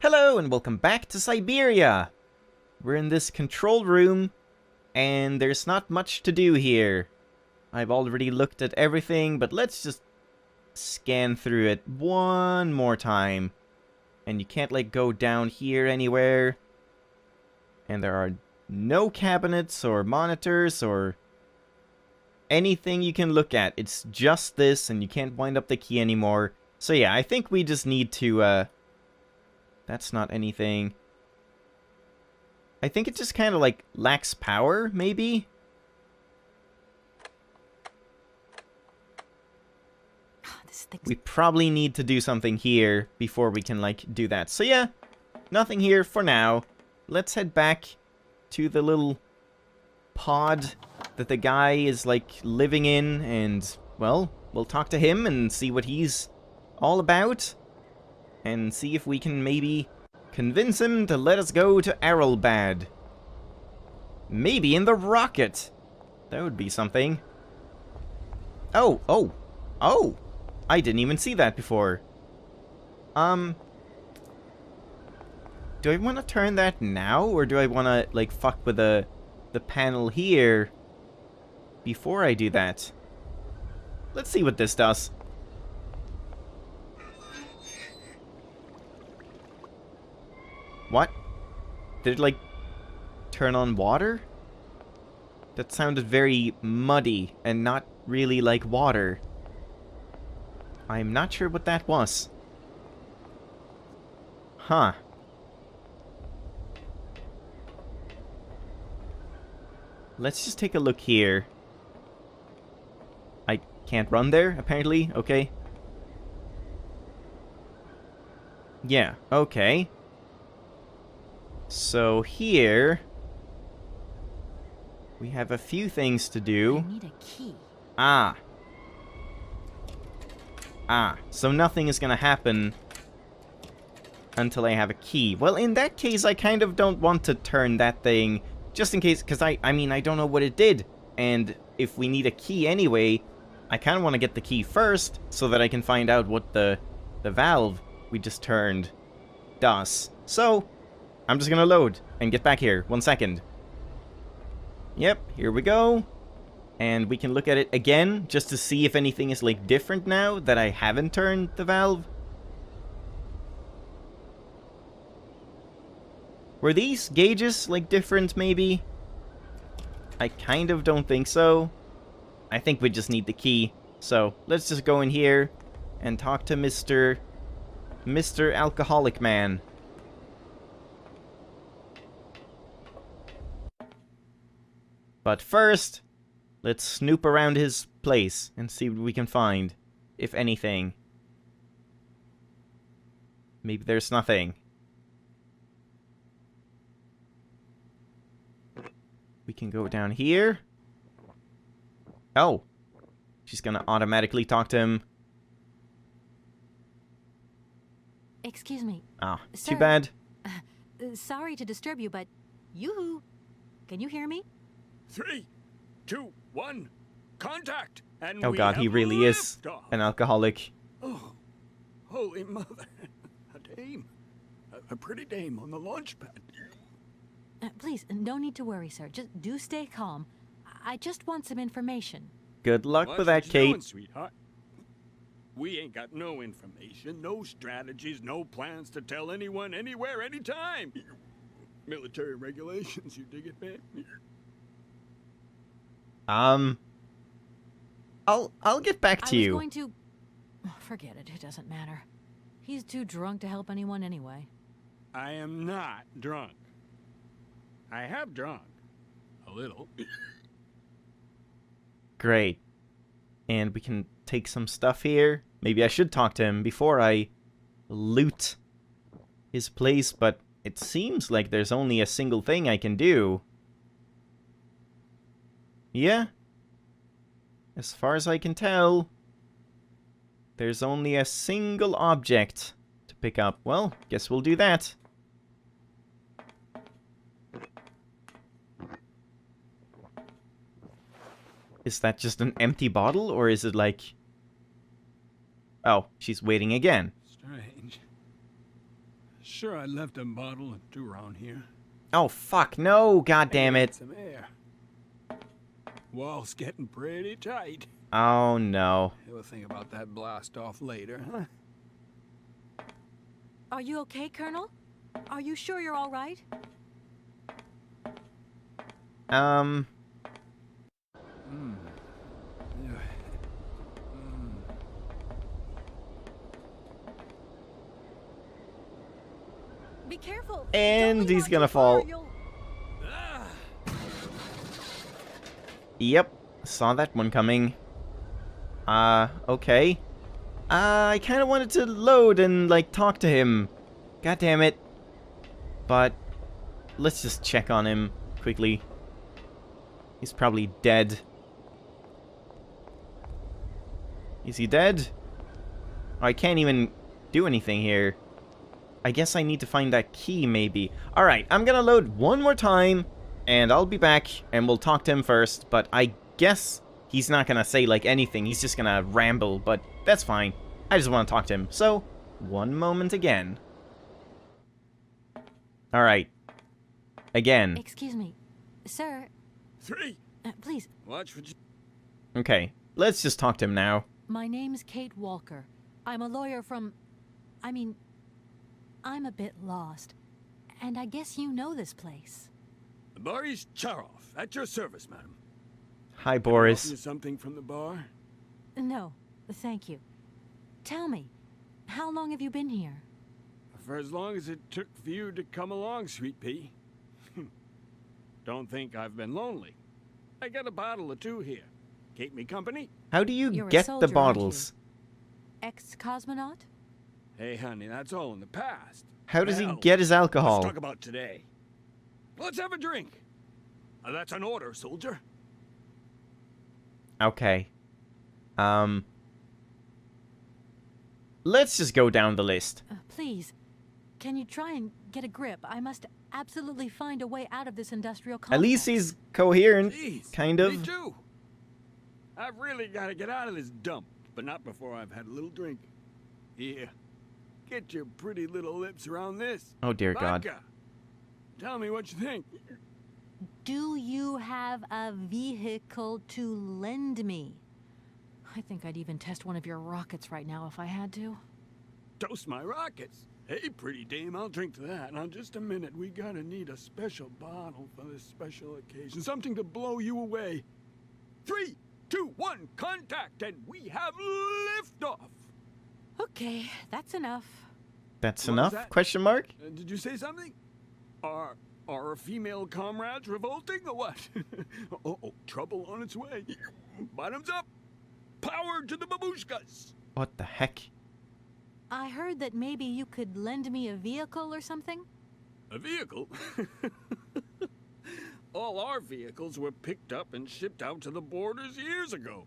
Hello and welcome back to Syberia! We're in this control room, and there's not much to do here. I've already looked at everything, but let's just scan through it one more time. And you can't, like, go down here anywhere. And there are no cabinets or monitors or anything you can look at. It's just this, and you can't wind up the key anymore. So yeah, I think we just need to, that's not anything. I think it just kind of, like, lacks power, maybe? We probably need to do something here before we can, like, do that. So yeah, nothing here for now. Let's head back to the little pod that the guy is, like, living in, and, well, we'll talk to him and see what he's all about. And see if we can maybe convince him to let us go to Arrelbad. Maybe in the rocket. That would be something. Oh. I didn't even see that before. Do I want to turn that now? Or do I want to, like, fuck with the panel here before I do that? Let's see what this does. What? Did it, like, turn on water? That sounded very muddy and not really like water. I'm not sure what that was. Huh. Let's just take a look here. I can't run there, apparently. Okay. Yeah, okay. So here we have a few things to do. I need a key. So nothing is gonna happen until I have a key. Well, in that case, I kind of don't want to turn that thing, just in case, because I mean, I don't know what it did. And if we need a key anyway, I kind of want to get the key first, so that I can find out what the valve we just turned does. So I'm just gonna load and get back here. 1 second. Yep, here we go. And we can look at it again, just to see if anything is, like, different now that I haven't turned the valve. Were these gauges, like, different, maybe? I kind of don't think so. I think we just need the key. So, let's just go in here and talk to Mr. Alcoholic Man. But first, let's snoop around his place and see what we can find, if anything. Maybe there's nothing. We can go down here. Oh. She's gonna automatically talk to him. Excuse me. Ah, Sir, too bad. Sorry to disturb you, but yoo-hoo. Can you hear me? 3, 2, 1, contact! And Oh god, he really is an alcoholic. Oh, holy mother. A dame. A pretty dame on the launch pad. Please, no need to worry, sir. Just do stay calm. I just want some information. Good luck with that, What you Kate. doing, sweetheart? We ain't got no information, no strategies, no plans to tell anyone, anywhere, anytime. Military regulations, you dig it, man? I'll get back to you. I was going to... Forget it. It doesn't matter. He's too drunk to help anyone anyway. I am not drunk. I have drunk. A little. Great. And we can take some stuff here. Maybe I should talk to him before I loot his place, but it seems like there's only a single thing I can do. Yeah. As far as I can tell, there's only a single object to pick up. Well, guess we'll do that. Is that just an empty bottle, or is it like... Oh, she's waiting again. Strange. sure I left a bottle or two around here. Oh, fuck. No. God damn Maybe it. Some air. Wall's getting pretty tight. Oh, no. We'll think about that blast off later, huh? Are you okay, Colonel? Are you sure you're all right? Be careful. And Don't he's lean gonna on too far, fall. you'll- Yep. Saw that one coming. Okay. I kind of wanted to load and, like, talk to him. God damn it. But let's just check on him quickly. He's probably dead. Is he dead? Oh, I can't even do anything here. I guess I need to find that key, maybe. Alright, I'm gonna load one more time, and I'll be back, and we'll talk to him first, but I guess he's not gonna say, like, anything. He's just gonna ramble, but that's fine. I just want to talk to him. So, one moment again. Alright. Again. Excuse me. Sir, 3. please. Watch what you... Okay, let's just talk to him now. My name's Kate Walker. I'm a lawyer from... I'm a bit lost. And I guess you know this place. Boris Charov, at your service, madam. Hi, Offer you Boris. something from the bar? No, thank you. Tell me, how long have you been here? For as long as it took for you to come along, sweet pea. Don't think I've been lonely. I got a bottle or two here. Keep me company? How do you You're a get soldier, the aren't you? bottles? Ex-cosmonaut? Hey, honey, that's all in the past. How does he Now, get his alcohol? Let's talk about today. Let's have a drink. That's an order, soldier. Okay. Let's just go down the list. Please, can you try and get a grip? I must absolutely find a way out of this industrial complex. At least he's coherent, Jeez, kind Me of. too. I've really got to get out of this dump, but not before I've had a little drink. Here, get your pretty little lips around this. Oh, dear God. Vodka. Tell me what you think. Do you have a vehicle to lend me? I think I'd even test one of your rockets right now if I had to. Toast my rockets. Hey, pretty dame, I'll drink to that. Now, just a minute. We gotta need a special bottle for this special occasion. Something to blow you away. 3, 2, 1, contact, and we have liftoff. Okay, that's enough. That's What was enough? that? Question mark? Did you say something? Are our female comrades revolting or what? Oh, trouble on its way. Bottoms up. Power to the babushkas. What the heck? I heard that maybe you could lend me a vehicle or something? A vehicle? All our vehicles were picked up and shipped out to the borders years ago.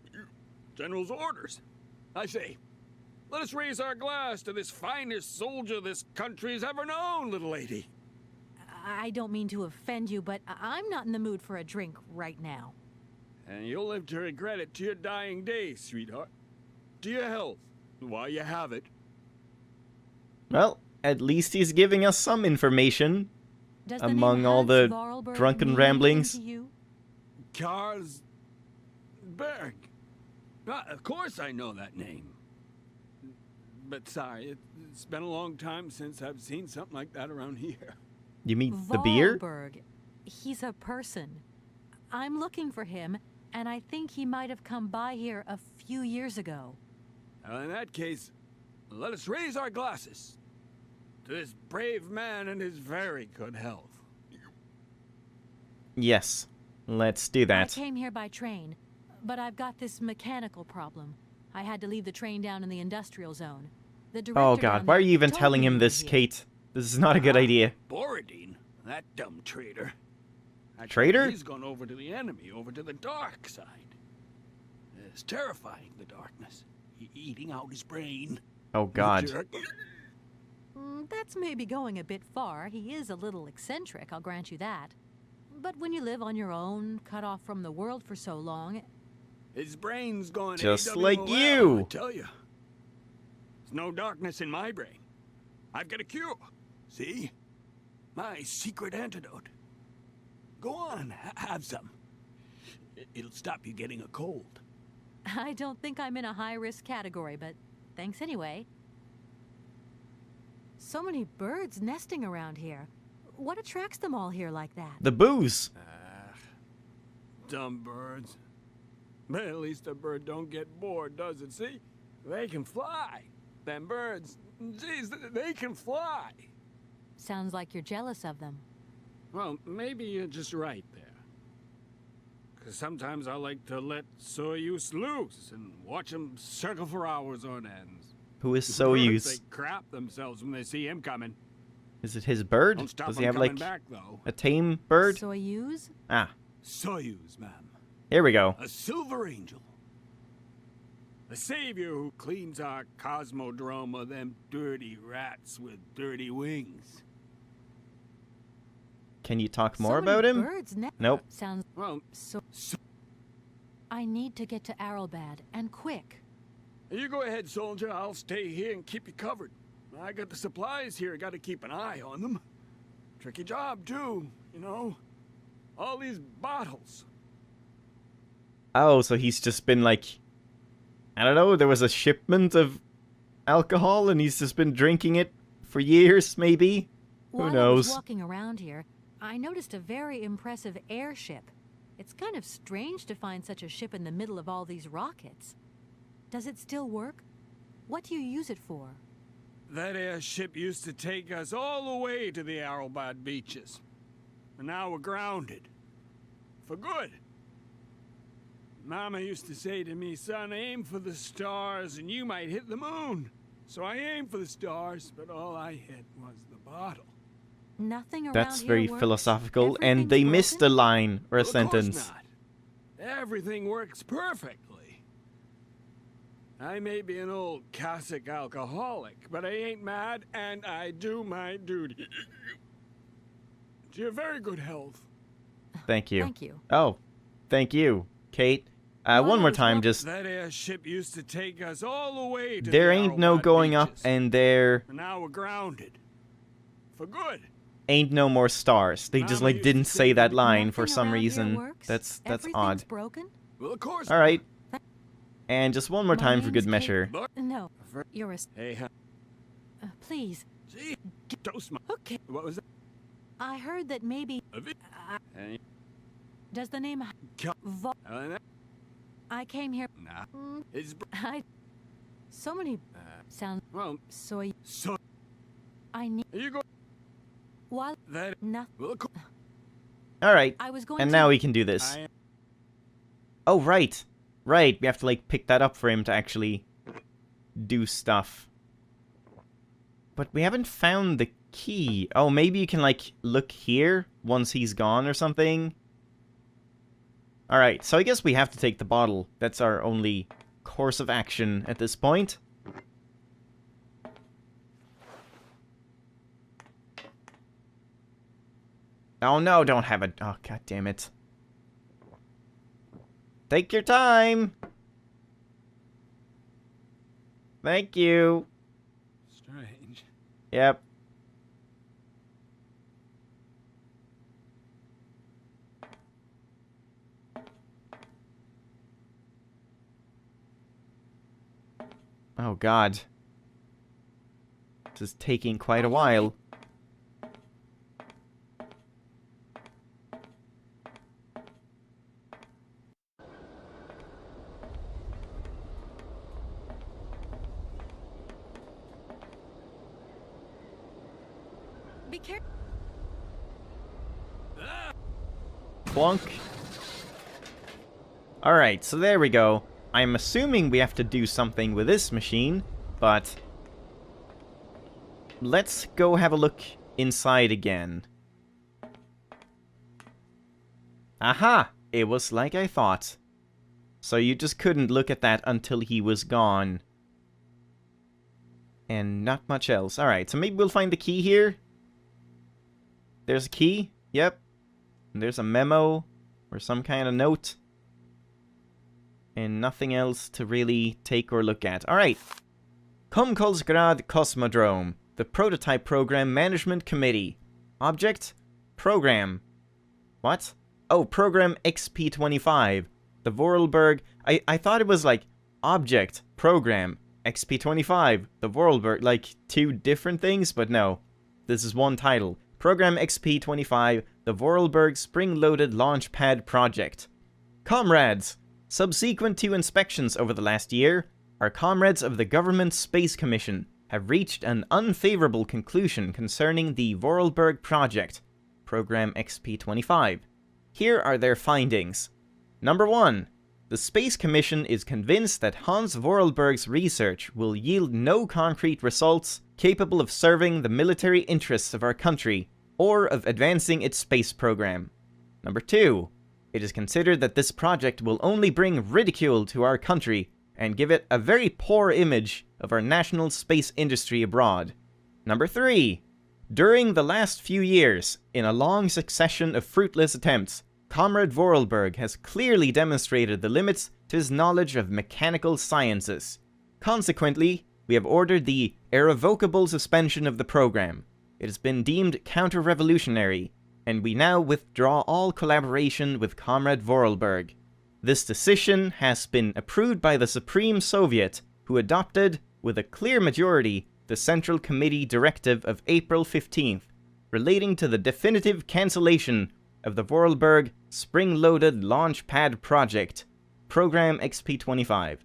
General's orders. I say, let us raise our glass to this finest soldier this country's ever known, little lady. I don't mean to offend you, but I'm not in the mood for a drink right now. And you'll live to regret it to your dying days, sweetheart. To your health, while you have it. Well, at least he's giving us some information Does the among name all Hans the Vorarlberg drunken mean ramblings. anything to you? Karlsberg. Of course I know that name. But sorry, it's been a long time since I've seen something like that around here. You mean the beer? Vorarlberg. He's a person. I'm looking for him, and I think he might have come by here a few years ago. In that case, let us raise our glasses to this brave man and his very good health. Yes. Let's do I that. came here by train, but I've got this mechanical problem. I had to leave the train down in the industrial zone. The director Oh down God, why are there you even told telling me him you this, were here. Kate? This is not a good idea. Borodine, that dumb traitor. Actually, Traitor? He's gone over to the enemy, over to the dark side. It's terrifying, the darkness. Eating out his brain. Oh God. Jerk. That's maybe going a bit far. He is a little eccentric, I'll grant you that. But when you live on your own, cut off from the world for so long... His brain's going Just AWOL, like you. I tell you. There's no darkness in my brain. I've got a cure. See? My secret antidote. Go on, have some. It'll stop you getting a cold. I don't think I'm in a high-risk category, but thanks anyway. So many birds nesting around here. What attracts them all here like that? The booze. Dumb birds. But at least a bird don't get bored, does it? See? They can fly. Them birds, geez, they can fly. Sounds like you're jealous of them. Well, maybe you're just right there. Because sometimes I like to let Soyuz loose and watch them circle for hours on ends. Who is The birds, Soyuz? They crap themselves when they see him coming. Is it his bird? Don't stop Does him he have coming like back, though. a tame bird? Soyuz? Ah, Soyuz, ma'am. here we go. A silver angel. The savior who cleans our cosmodrome of them dirty rats with dirty wings. Can you talk So more many about him? birds Nope. Sounds Well, so... I need to get to Arrowbad, and quick. you go ahead, soldier. I'll stay here and keep you covered. I got the supplies here. I got to keep an eye on them. Tricky job, too, you know. All these bottles. Oh, so he's just been like, I don't know, there was a shipment of alcohol and he's just been drinking it for years, maybe? While Who knows? I was walking around here, I noticed a very impressive airship. It's kind of strange to find such a ship in the middle of all these rockets. Does it still work? What do you use it for? That airship used to take us all the way to the Arrowbad beaches. And now we're grounded. For good. Mama used to say to me, son, aim for the stars and you might hit the moon. So I aimed for the stars, but all I hit was the bottle. Nothing around That's here very works? philosophical, and they Everything's missed broken? a line or a Well, sentence. Of course not. Everything works perfectly. I may be an old Cossack alcoholic, but I ain't mad, and I do my duty. To your very good health. Thank you. Thank you. Oh, thank you, Kate. While One I more was time, walking- just, That airship used to take us all the way to there the ain't no Arrowbad going up beaches. and there And now we're grounded. For good. ain't no more stars. They just Mama like used didn't to say say that that line for Nothing some around here reason. works? That's Everything's odd. broken? Well, of course. All right. And just one more My time for name's good Kate. measure. No, you're a... Hey, huh? please. Gee, toast my... Okay. What was that? I heard that maybe... Hey, does the name... Cal- I came here... Nah. Mm, It's... so many... sound... Well, Soy... so... I need... You go... While... That... Nothing... Well, of course. Alright, I was going and to... now we can do this. I... Oh, right. Right, we have to like pick that up for him to actually do stuff. But we haven't found the key. Oh, maybe you can like look here once he's gone or something. Alright, so I guess we have to take the bottle. That's our only course of action at this point. Oh no, don't have it. Oh, god damn it. Take your time. Thank you. Strange. Yep. Oh god. This is taking quite a while. Be careful. Plunk. Alright, so there we go. I'm assuming we have to do something with this machine, but let's go have a look inside again. Aha! It was like I thought. So you just couldn't look at that until he was gone. And not much else. Alright, so maybe we'll find the key here. There's a key. Yep. And there's a memo or some kind of note. And nothing else to really take or look at. Alright. Kumkulsgrad Cosmodrome. the Prototype Program Management Committee. Object? Program. What? Oh, Program XP25. The Vorarlberg... I thought it was like Object, Program, XP25, the Vorarlberg, like two different things, but no. This is one title. Program XP25, the Vorarlberg Spring-Loaded Launchpad Project. Comrades! Subsequent to inspections over the last year, our comrades of the Government Space Commission have reached an unfavorable conclusion concerning the Vorarlberg project, Program XP25. Here are their findings. Number 1. The Space Commission is convinced that Hans Vorarlberg's research will yield no concrete results capable of serving the military interests of our country or of advancing its space program. Number 2. It is considered that this project will only bring ridicule to our country and give it a very poor image of our national space industry abroad. Number 3. During the last few years, in a long succession of fruitless attempts, Comrade Vorarlberg has clearly demonstrated the limits to his knowledge of mechanical sciences. Consequently, we have ordered the irrevocable suspension of the program. It has been deemed counter-revolutionary, and we now withdraw all collaboration with Comrade Vorarlberg. This decision has been approved by the Supreme Soviet, who adopted, with a clear majority, the Central Committee Directive of April 15th, relating to the definitive cancellation of the Vorarlberg Spring-Loaded Launchpad Project, Program XP25.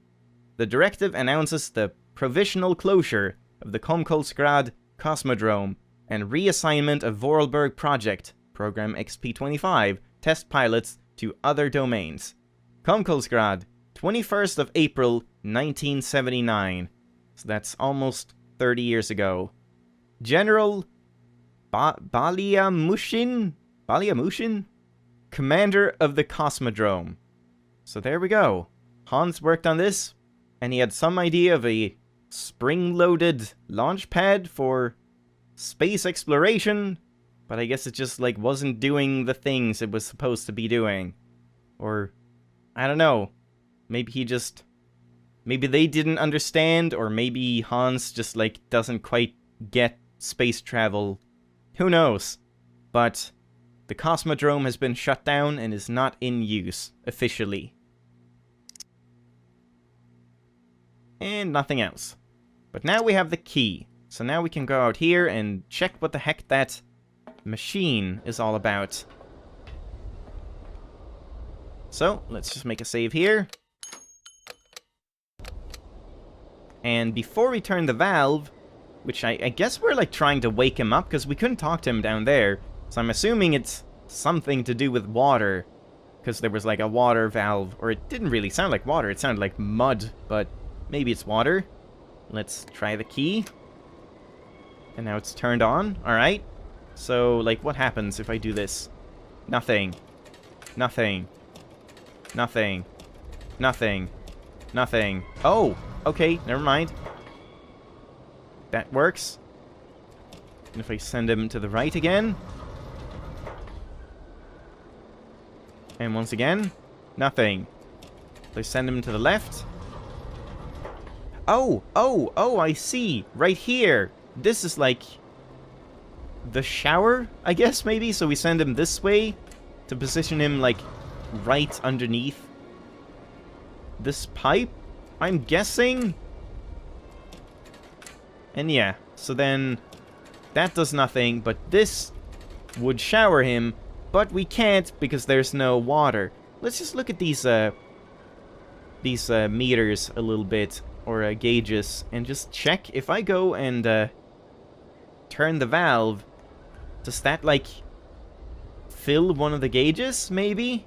The directive announces the provisional closure of the Komkolsgrad Cosmodrome and reassignment of Vorarlberg Project, Program XP25, test pilots to other domains. Komkolsgrad, 21st of April, 1979. So that's almost 30 years ago. General Baliamushin? Commander of the Cosmodrome. So there we go. Hans worked on this, and he had some idea of a spring-loaded launch pad for space exploration, but I guess it just, like, wasn't doing the things it was supposed to be doing. Or, I don't know. Maybe he just... Maybe they didn't understand, or maybe Hans just, like, doesn't quite get space travel. Who knows? But the Cosmodrome has been shut down and is not in use, officially. And nothing else. But now we have the key. So now we can go out here and check what the heck that machine is all about. So, let's just make a save here. And before we turn the valve, which I guess we're like trying to wake him up, because we couldn't talk to him down there. So I'm assuming it's something to do with water, because there was like a water valve, or it didn't really sound like water, it sounded like mud, but maybe it's water. Let's try the key. And now it's turned on, alright. So, like, what happens if I do this? Nothing. Nothing. Nothing. Nothing. Nothing. Oh! Okay, never mind. That works. And if I send him to the right again... And once again, nothing. If I send him to the left... Oh! Oh! Oh, I see! Right here! This is like... the shower, I guess, maybe? So we send him this way to position him, like, right underneath this pipe, I'm guessing? And yeah, so then that does nothing, but this would shower him, but we can't because there's no water. Let's just look at these meters a little bit, or gauges, and just check. If I go and turn the valve, does that, like, fill one of the gauges, maybe?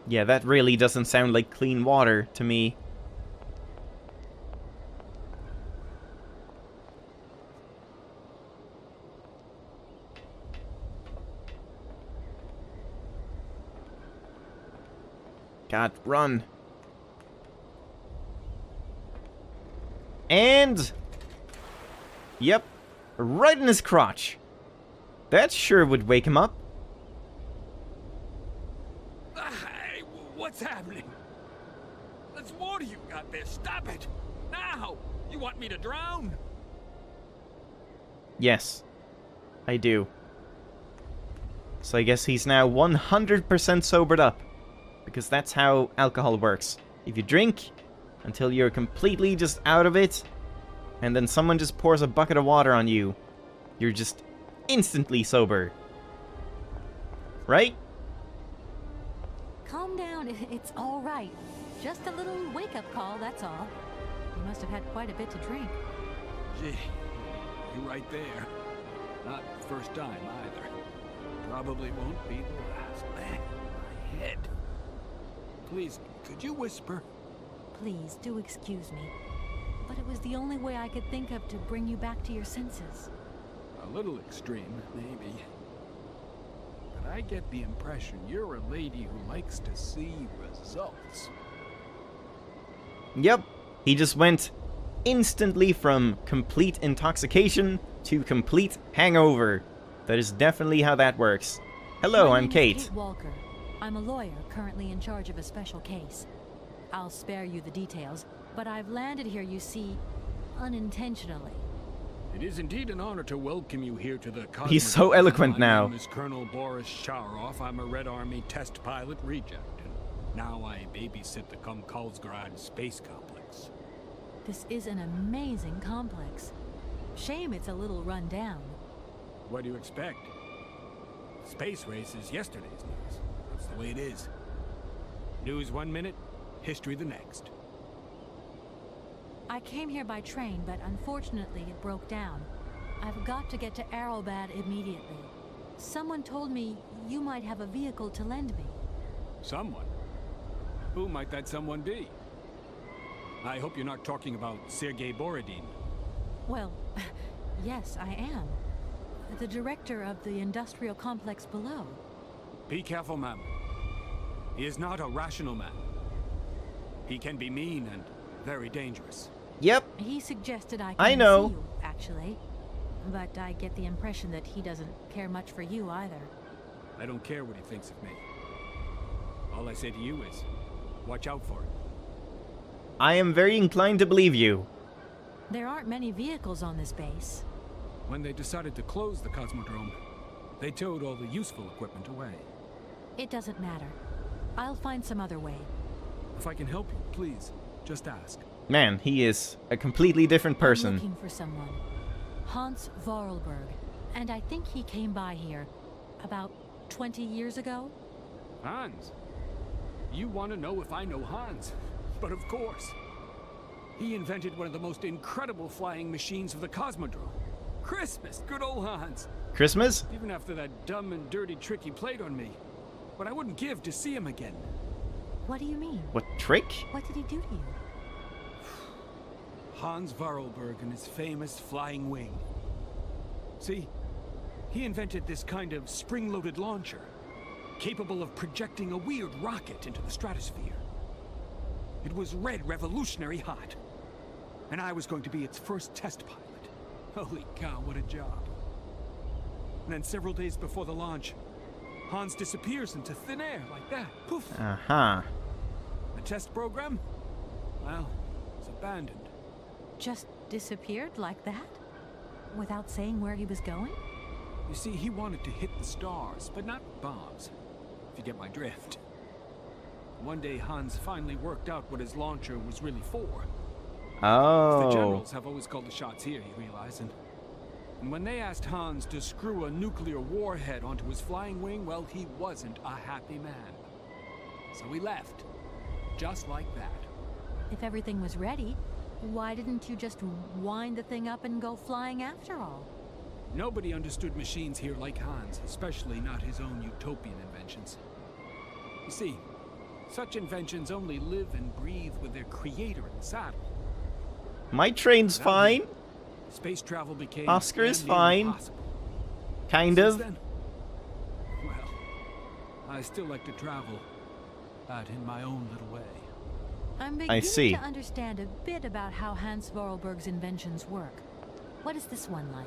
Yeah, that really doesn't sound like clean water to me. God, run. And... yep, right in his crotch. That sure would wake him up. Hey, what's happening? There's water you got there. Stop it! Now! You want me to drown? Yes, I do. So I guess he's now 100% sobered up. Because that's how alcohol works. If you drink until you're completely just out of it, and then someone just pours a bucket of water on you, you're just instantly sober. Right? Calm down, it's all right. Just a little wake-up call, that's all. You must have had quite a bit to drink. Gee, you're right there. Not the first time either. Probably won't be the last. Man, my head. Please, could you whisper? Please, do excuse me. But it was the only way I could think of to bring you back to your senses. A little extreme, maybe. But I get the impression you're a lady who likes to see results. Yep. He just went instantly from complete intoxication to complete hangover. That is definitely how that works. Hello, I'm My name is Kate. Kate Walker. I'm a lawyer currently in charge of a special case. I'll spare you the details, but I've landed here, you see, unintentionally. It is indeed an honor to welcome you here to the Cosmodrome. He's so eloquent My now. name is Colonel Boris Sharoff. I'm a Red Army test pilot reject, and now I babysit the Komkalsgrad space complex. This is an amazing complex. Shame it's a little run down. What do you expect? Space race is yesterday's news. That's the way it is. News 1 minute, history the next. I came here by train, but unfortunately it broke down. I've got to get to Arrowbad immediately. Someone told me you might have a vehicle to lend me. Someone? Who might that someone be? I hope you're not talking about Sergei Borodin. Well, yes, I am. The director of the industrial complex below. Be careful, ma'am. He is not a rational man. He can be mean and very dangerous. Yep. He suggested I I come know. see you, actually. But I get the impression that he doesn't care much for you either. I don't care what he thinks of me. All I say to you is, watch out for him. I am very inclined to believe you. There aren't many vehicles on this base. When they decided to close the Cosmodrome, they towed all the useful equipment away. It doesn't matter. I'll find some other way. If I can help you, please, just ask. Man, he is a completely different I'm person. looking for someone. Hans Vorarlberg. And I think he came by here about 20 years ago. Hans? You want to know if I know Hans? But of course. He invented one of the most incredible flying machines of the Cosmodrome. Christmas, good old Hans. Christmas? Even after that dumb and dirty trick he played on me. But I wouldn't give to see him again. What do you mean? What trick? What did he do to you? Hans Vorarlberg and his famous flying wing. See, he invented this kind of spring-loaded launcher, capable of projecting a weird rocket into the stratosphere. It was red revolutionary hot, and I was going to be its first test pilot. Holy cow, what a job. And then several days before the launch, Hans disappears into thin air like that. Poof. Uh-huh. The test program? Well, it's abandoned. Just disappeared like that? Without saying where he was going? You see, he wanted to hit the stars, but not bombs, if you get my drift. One day, Hans finally worked out what his launcher was really for. The Oh. generals have always called the shots here, you realize, and when they asked Hans to screw a nuclear warhead onto his flying wing, well, he wasn't a happy man. So he left, just like that. If everything was ready, why didn't you just wind the thing up and go flying after all? Nobody understood machines here like Hans, especially not his own utopian inventions. You see, such inventions only live and breathe with their creator in the saddle. My train's fine. Space travel became Oscar is damn near fine. impossible. Kind Since of. then, well, I still like to travel, but in my own little way. I'm beginning see. to understand a bit about how Hans Vorarlberg's inventions work. What is this one like?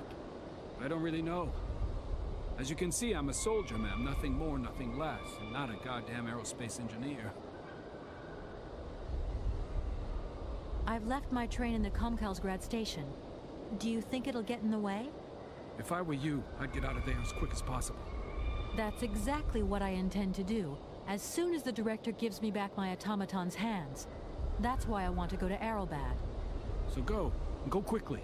I don't really know. As you can see, I'm a soldier, ma'am. Nothing more, nothing less. And not a goddamn aerospace engineer. I've left my train in the Comkalsgrad station. Do you think it'll get in the way? If I were you, I'd get out of there as quick as possible. That's exactly what I intend to do, as soon as the director gives me back my automaton's hands. That's why I want to go to Arrowbad. So go, and go quickly.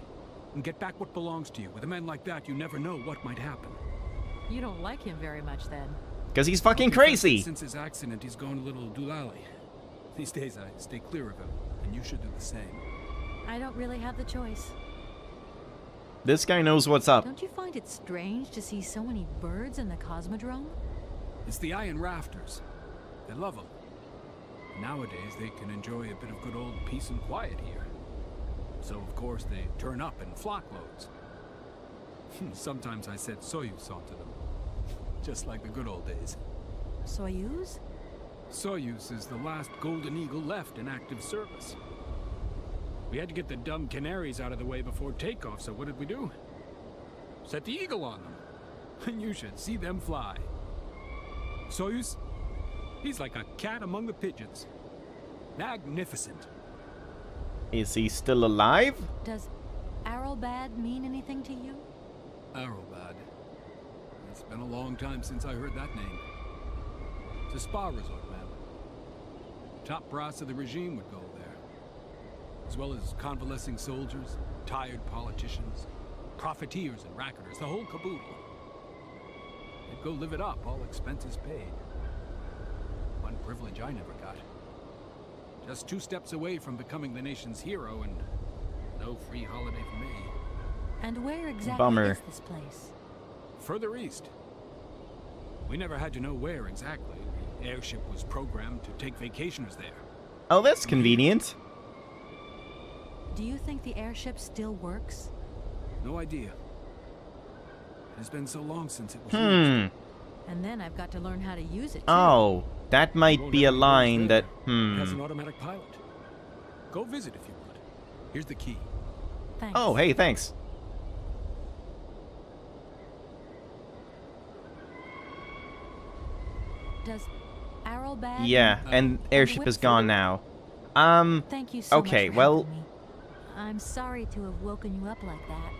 And get back what belongs to you. With a man like that, you never know what might happen. You don't like him very much, then. Because he's fucking crazy! Since his accident, he's gone a little doolally. These days, I stay clear of him, and you should do the same. I don't really have the choice. This guy knows what's up. Don't you find it strange to see so many birds in the Cosmodrome? It's the iron rafters. They love them. Nowadays, they can enjoy a bit of good old peace and quiet here. So, of course, they turn up in flockloads. Sometimes I set Soyuz onto them. Just like the good old days. Soyuz? Soyuz is the last Golden Eagle left in active service. We had to get the dumb canaries out of the way before takeoff, so what did we do? Set the Eagle on them. And you should see them fly. Soyuz, he's like a cat among the pigeons. Magnificent. Is he still alive? Does Arrowbad mean anything to you? Arrowbad. It's been a long time since I heard that name. It's a spa resort, ma'am. Top brass of the regime would go there. As well as convalescing soldiers, tired politicians, profiteers and racketeers, the whole caboodle. They'd go live it up, all expenses paid. One privilege I never got. Just 2 steps away from becoming the nation's hero, and no free holiday for me. And where exactly Bummer. is this place? Further east. We never had to know where exactly. The airship was programmed to take vacationers there. Oh, that's convenient. Do you think the airship still works? No idea. It's been so long since it was used. And then I've got to learn how to use it, too. Oh, that might Won't be a have any line there. that, It has an automatic pilot. Go visit if you want. Here's the key. Thanks. Oh, hey, thanks. Does Arrowbad... Yeah, and airship is gone now. Thank you so okay, much for well... helping me. I'm sorry to have woken you up like that.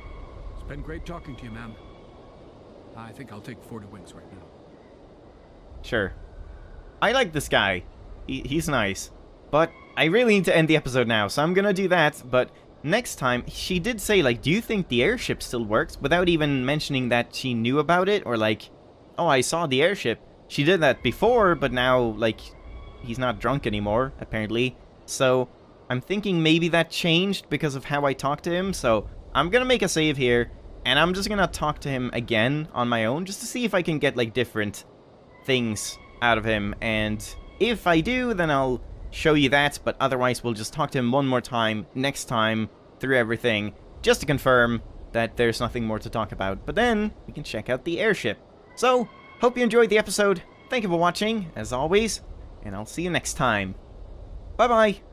It's been great talking to you, ma'am. I think I'll take 40 wings right now. Sure. I like this guy. He's nice. But I really need to end the episode now, so I'm gonna do that, but next time, she did say, like, do you think the airship still works? Without even mentioning that she knew about it, or like, oh, I saw the airship. She did that before, but now, like, he's not drunk anymore, apparently. So, I'm thinking maybe that changed because of how I talked to him, so I'm gonna make a save here, and I'm just gonna talk to him again on my own, just to see if I can get, like, different things out of him, and if I do, then I'll show you that, but otherwise we'll just talk to him one more time, next time, through everything, just to confirm that there's nothing more to talk about, but then we can check out the airship. So, hope you enjoyed the episode, thank you for watching, as always, and I'll see you next time. Bye-bye!